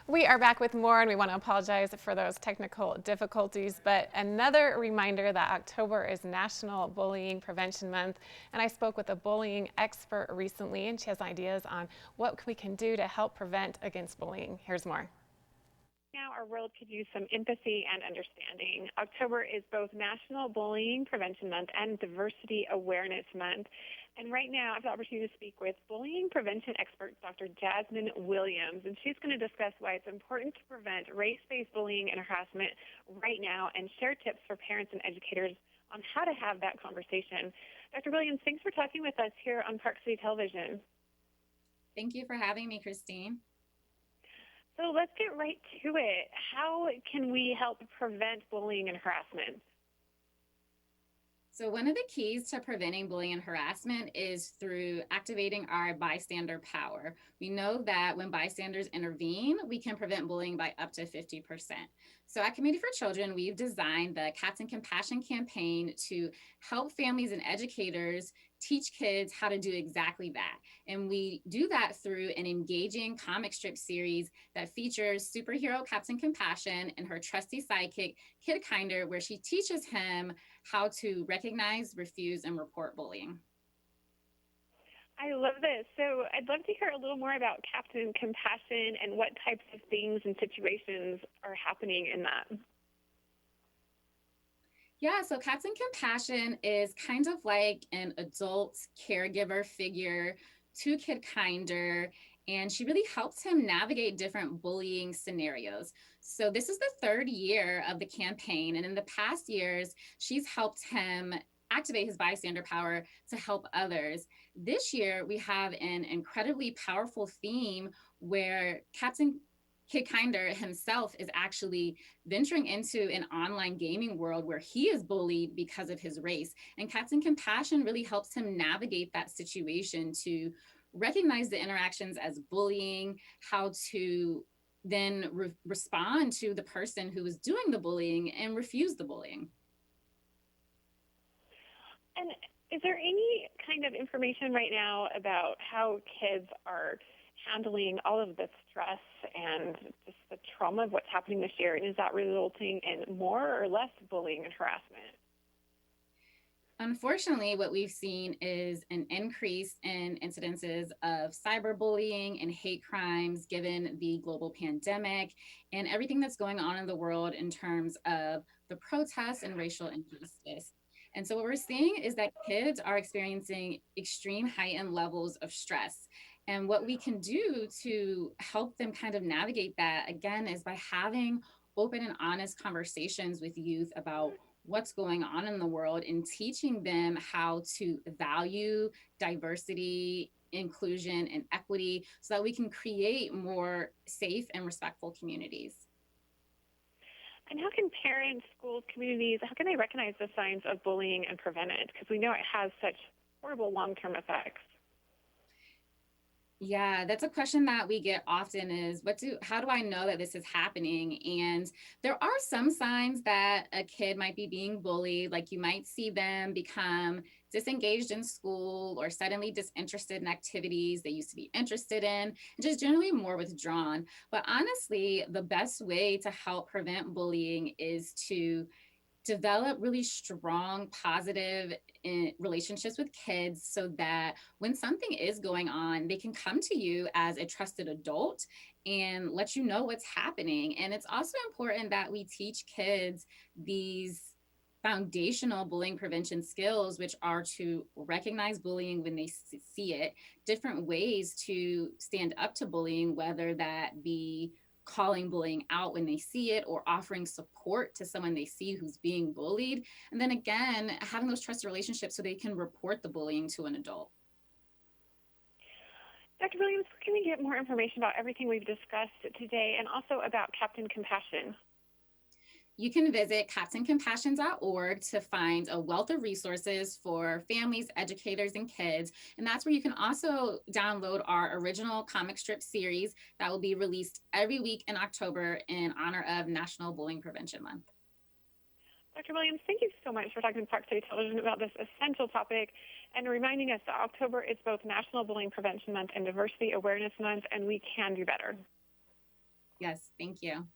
We are back with more, and we want to apologize for those technical difficulties. But another reminder that October is National Bullying Prevention Month. And I spoke with a bullying expert recently, and she has ideas on what we can do to help prevent against bullying. Here's more. Now, our world could use some empathy and understanding. October is both National Bullying Prevention Month and Diversity Awareness Month. And right now, I have the opportunity to speak with bullying prevention expert Dr. Jasmine Williams. And she's going to discuss why it's important to prevent race-based bullying and harassment right now and share tips for parents and educators on how to have that conversation. Dr. Williams, thanks for talking with us here on Park City Television. Thank you for having me, Christine. So let's get right to it. How can we help prevent bullying and harassment? So one of the keys to preventing bullying and harassment is through activating our bystander power. We know that when bystanders intervene, we can prevent bullying by up to 50%. So at Community for Children, we've designed the Cats and Compassion campaign to help families and educators teach kids how to do exactly that. And we do that through an engaging comic strip series that features superhero Captain Compassion and her trusty sidekick, Kid Kinder, where she teaches him how to recognize, refuse, and report bullying. I love this. So I'd love to hear a little more about Captain Compassion and what types of things and situations are happening in that. Yeah, so Captain Compassion is kind of like an adult caregiver figure to Kid Kinder, and she really helps him navigate different bullying scenarios. So this is the third year of the campaign, and in the past years, she's helped him activate his bystander power to help others. This year, we have an incredibly powerful theme where Captain Kid Kinder himself is actually venturing into an online gaming world where he is bullied because of his race. And Captain Compassion really helps him navigate that situation to recognize the interactions as bullying, how to then respond to the person who is doing the bullying and refuse the bullying. And is there any kind of information right now about how kids are handling all of the stress and just the trauma of what's happening this year? And is that resulting in more or less bullying and harassment? Unfortunately, what we've seen is an increase in incidences of cyberbullying and hate crimes given the global pandemic and everything that's going on in the world in terms of the protests and racial injustice. And so what we're seeing is that kids are experiencing extreme heightened levels of stress. And what we can do to help them kind of navigate that, again, is by having open and honest conversations with youth about what's going on in the world and teaching them how to value diversity, inclusion, and equity so that we can create more safe and respectful communities. And how can parents, schools, communities, how can they recognize the signs of bullying and prevent it? Because we know it has such horrible long-term effects. Yeah, that's a question that we get often is how do I know that this is happening? And there are some signs that a kid might be being bullied, like you might see them become disengaged in school or suddenly disinterested in activities they used to be interested in, and just generally more withdrawn. But honestly, the best way to help prevent bullying is to develop really strong, positive relationships with kids so that when something is going on, they can come to you as a trusted adult and let you know what's happening. And it's also important that we teach kids these foundational bullying prevention skills, which are to recognize bullying when they see it, different ways to stand up to bullying, whether that be calling bullying out when they see it or offering support to someone they see who's being bullied. And then again, having those trusted relationships so they can report the bullying to an adult. Dr. Williams, can we get more information about everything we've discussed today and also about Captain Compassion? You can visit captaincompassion.org to find a wealth of resources for families, educators, and kids. And that's where you can also download our original comic strip series that will be released every week in October in honor of National Bullying Prevention Month. Dr. Williams, thank you so much for talking to Park City Television about this essential topic and reminding us that October is both National Bullying Prevention Month and Diversity Awareness Month, and we can do better. Yes, thank you.